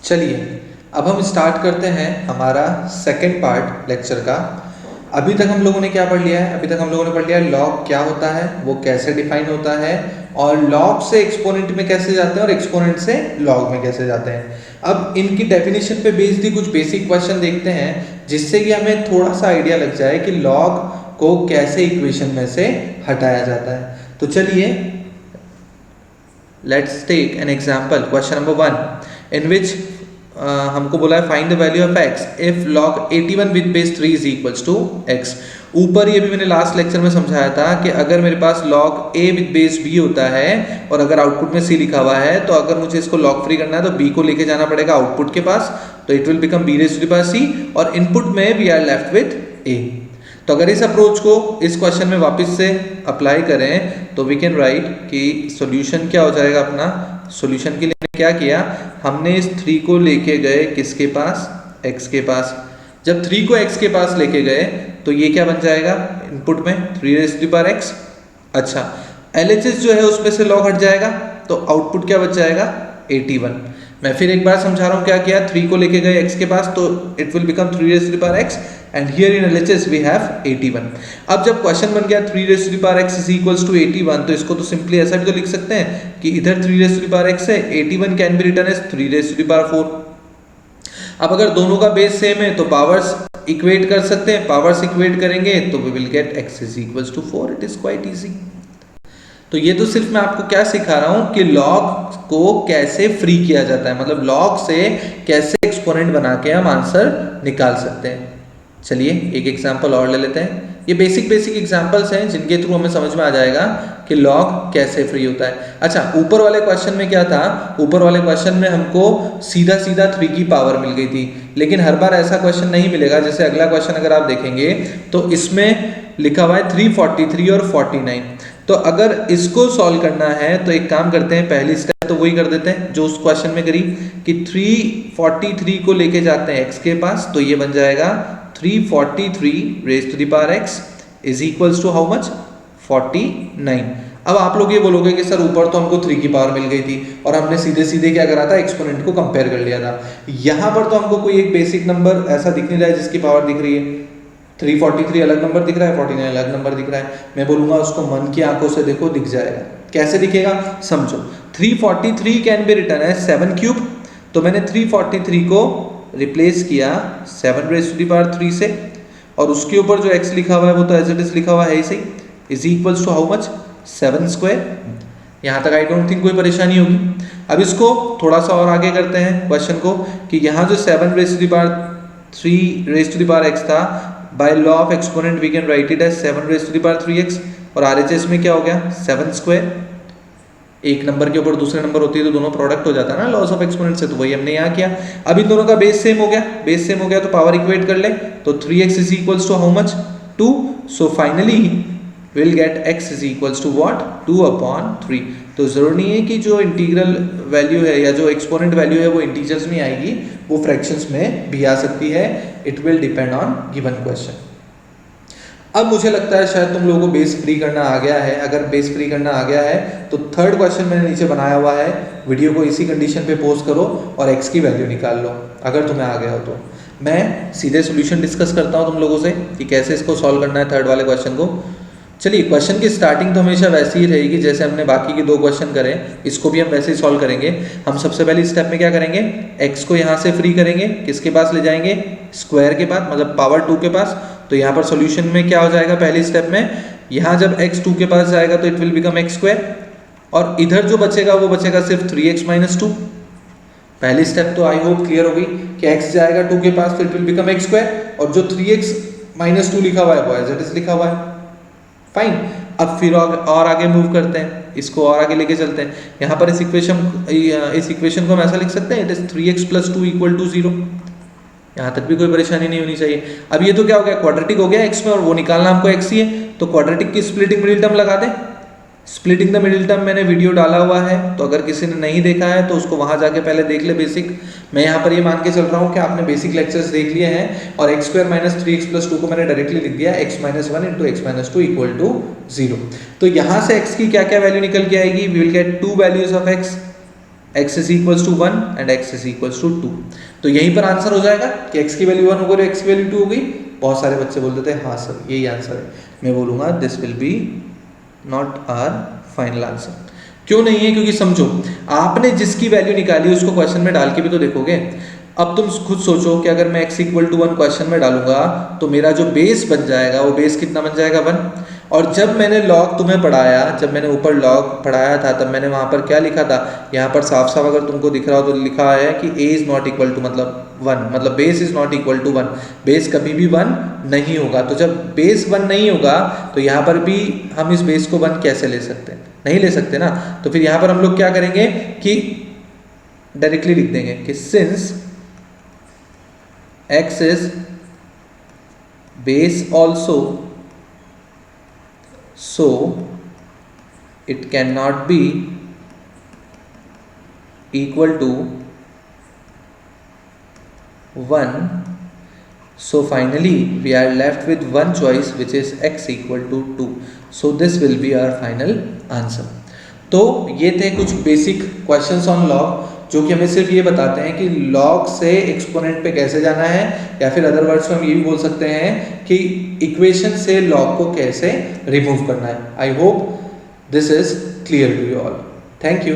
चलिए अब हम स्टार्ट करते हैं हमारा सेकंड पार्ट लेक्चर का। अभी तक हम लोगों ने क्या पढ़ लिया है? अभी तक हम लोगों ने पढ़ लिया है लॉग क्या होता है, वो कैसे डिफाइन होता है, और लॉग से एक्सपोनेंट में कैसे जाते हैं और एक्सपोनेंट से लॉग में कैसे जाते हैं। अब इनकी डेफिनेशन पे बेस्ड ही कुछ बेसिक क्वेश्चन देखते हैं, जिससे कि हमें थोड़ा सा आइडिया लग जाए कि लॉग को कैसे इक्वेशन में से हटाया जाता है। तो चलिए let's take an example. Question number 1 in which हमको बोला है find the value of x if log 81 with base 3 is equals to x। ऊपर ये भी मैंने लास्ट लेक्चर में समझाया था कि अगर मेरे पास log a with base b होता है और अगर आउटपुट में c लिखा हुआ है, तो अगर मुझे इसको log फ्री करना है तो b को लेके जाना पड़ेगा आउटपुट के पास, तो it will become b raise to the power c, और इनपुट में we are left with a। तो अगर इस अप्रोच को इस क्वेश्चन में वापस से अप्लाई करें तो वी कैन राइट कि सॉल्यूशन क्या हो जाएगा अपना। सॉल्यूशन के लिए क्या किया, हमने इस 3 को लेके गए किसके पास, x के पास। जब 3 को x के पास लेके गए तो ये क्या बन जाएगा इनपुट में 3 raise to the power x। अच्छा LHS जो है उसमें से log हट जाएगा तो आउटपुट क्या बच जाएगा 81। मैं फिर एक बार समझा रहा हूँ क्या किया, 3 को लेके गए x के पास तो it will become 3 raise to the power x and here in LHS we have 81। अब जब क्वेश्चन बन गया 3 raise to the power x is equals to 81, तो इसको तो सिंपली ऐसा भी तो लिख सकते हैं कि इधर 3 raise to the power x है, 81 can be written as 3 raise to the power 4। अब अगर दोनों का बेस सेम है तो पावर्स इक्वेट कर सकते हैं, पावर्स इक्वेट करेंगे तो we will get x is equals to 4। It is quite easy. तो ये तो सिर्फ मैं आपको क्या सिखा रहा हूं कि लॉग को कैसे फ्री किया जाता है, मतलब लॉग से कैसे एक्सपोनेंट बना के हम आंसर निकाल सकते हैं। चलिए एक एग्जांपल और ले लेते हैं। ये बेसिक एग्जांपल्स हैं जिनके थ्रू हमें समझ में आ जाएगा कि लॉग कैसे फ्री होता है। अच्छा ऊपर वाले क्वेश्चन में क्या था, ऊपर वाले क्वेश्चन में हमको सीधा 3 की पावर मिल गई थी, लेकिन हर बार ऐसा क्वेश्चन नहीं मिलेगा। जैसे अगला क्वेश्चन अगर आप देखेंगे तो इसमें लिखा हुआ है 343 और 49। तो अगर इसको सॉल्व करना है तो एक काम करते हैं, पहली स्टेप तो वही कर देते हैं जो उस क्वेश्चन में करी कि 343 को लेके जाते हैं x के पास, तो ये बन जाएगा 343 raise to the power x is equals to how much 49। अब आप लोग ये बोलोगे कि सर ऊपर तो हमको 3 की पावर मिल गई थी और हमने सीधे क्या करा था, एक्सपोनेंट को कंपेयर कर लिया था। यहाँ पर तो हमको कोई एक बेसिक नंबर ऐसा दिख नहीं रहा है जिसकी पावर दिख रही है। 343 अलग नंबर दिख रहा है, 49 अलग नंबर दिख रहा है। मैं बोलूंगा उसको मन की आंखों से देखो, दिख जाएगा। कैसे दिखेगा समझो। 343 कैन बी रिटन है 7 क्यूब, तो मैंने 343 को रिप्लेस किया 7 रेज़ टू द पावर 3 से, और उसके ऊपर जो x लिखा हुआ है वो तो एज इट इज लिखा हुआ है ही, is equals to how much 7 square. यहाँ तक आई डोंट थिंक कोई परेशानी होगी। अब इसको थोड़ा सा और आगे करते हैं क्वेश्चन को कि यहाँ जो 7 raise to the power 3 raise to the power x था, by law of exponent we can write it as 7 raise to the power 3x, और RHS में क्या हो गया 7 स्क्वायर। एक नंबर के ऊपर दूसरे नंबर होती है तो दोनों प्रोडक्ट हो जाता है ना लॉस ऑफ एक्सपोनेंट से, तो वही हमने यहाँ किया। अब इन दोनों का बेस सेम हो गया, तो पावर इक्वेट कर ले तो 3x is equals to how much 2। So finally will get x is equals to what 2/3। तो जरूरी नहीं है कि जो इंटीग्रल वैल्यू है या जो एक्सपोनेंट वैल्यू है वो इंटीजर्स में आएगी, वो फ्रैक्शंस में भी आ सकती है। It will depend on given question. अब मुझे लगता है शायद तुम लोगों को बेस फ्री करना आ गया है। अगर बेस फ्री करना आ गया है तो थर्ड क्वेश्चन मैंने नीचे बनाया हुआ है, वीडियो को इसी कंडीशन पे पोस्ट करो और x की वैल्यू निकाल लो अगर तुम्हें आ गया हो तो। मैं सीधे सॉल्यूशन डिस्कस करता हूँ तुम लोगों से कि कैसे इसको सॉल्व करना है थर्ड वाले क्वेश्चन को। चलिए क्वेश्चन की स्टार्टिंग तो हमेशा वैसी ही रहेगी जैसे हमने बाकी के 2 क्वेश्चन करे, इसको भी हम वैसे ही सॉल्व करेंगे। हम सबसे पहली स्टेप में क्या करेंगे, x को यहाँ से फ्री करेंगे, किसके पास ले जाएंगे स्क्वायर के पास, मतलब पावर 2 के पास। तो यहाँ पर सॉल्यूशन में क्या हो जाएगा पहली स्टेप में, यहाँ जब x 2 के पास जाएगा तो it will become x square, और इधर जो बचेगा वो बचेगा सिर्फ 3x माइनस 2। पहली स्टेप तो आई होप क्लियर हो गई कि x जाएगा 2 के पास तो it will become x square, और जो 3x माइनस 2 लिखा हुआ है वो एज इट इज लिखा हुआ है। फाइन। अब फिर और आगे मूव करते हैं, इसको और आगे लेके चलते हैं। यहाँ पर इस इक्वेशन को हम ऐसा लिख सकते हैं, इट इज 3x + 2 = 0। यहाँ तक भी कोई परेशानी नहीं होनी चाहिए। अब ये तो क्या हो गया, क्वाड्रेटिक हो गया x में, और वो निकालना हमको x ही है, तो क्वाड्रेटिक की स्प्लिटिंग मिडिल टर्म लगा दें। स्प्लिटिंग द मिडिल टर्म मैंने वीडियो डाला हुआ है, तो अगर किसी ने नहीं देखा है तो उसको वहां जाके पहले देख ले बेसिक। मैं यहाँ पर ये मान के चल रहा हूँ कि आपने बेसिक लेक्चर्स देख लिए हैं, और x² - 3x + 2 को मैंने डायरेक्टली लिख दिया x - 1 × x - 2 = 0। तो यहाँ से x की क्या क्या वैल्यू निकल के आएगी, we will get 2 values of x। x is equals to 1 and x is equals to 2। तो यहीं पर आंसर हो जाएगा कि x की वैल्यू 1 हो गई और x की वैल्यू 2 हो गई। बहुत सारे बच्चे बोल देते हैं हाँ सर यही आंसर है। मैं बोलूँगा this will be not our final answer. क्यों नहीं है? क्योंकि समझो आपने जिसकी वैल्यू निकाली उसको क्वेश्चन में डाल के भी तो देखोगे। अब तुम खुद सोचो कि अगर मैं x इक्वल टू 1 क्वेश्चन में डालूंगा तो मेरा जो बेस बन जाएगा वो बेस कितना बन जाएगा 1। और जब मैंने लॉग तुम्हें पढ़ाया, जब मैंने ऊपर लॉग पढ़ाया था तब मैंने वहाँ पर क्या लिखा था, यहाँ पर साफ साफ अगर तुमको दिख रहा हो तो लिखा है कि a is not equal to मतलब 1, मतलब base is not equal to 1। Base कभी भी 1 नहीं होगा। तो जब बेस 1 नहीं होगा तो यहाँ पर भी हम इस बेस को 1 कैसे ले सकते हैं? नहीं ले सकते ना। तो फिर यहाँ पर हम लोग क्या करेंगे कि डायरेक्टली लिख देंगे कि since x is base also, so it cannot be equal to 1. So finally we are left with one choice which is x equal to 2. So this will be our final answer. तो ये थे कुछ basic questions on log जो कि हमें सिर्फ ये बताते हैं कि लॉग से एक्सपोनेंट पे कैसे जाना है, या फिर अदर वर्ड्स में हम ये भी बोल सकते हैं कि इक्वेशन से लॉग को कैसे रिमूव करना है। I hope this is clear to you all. Thank you.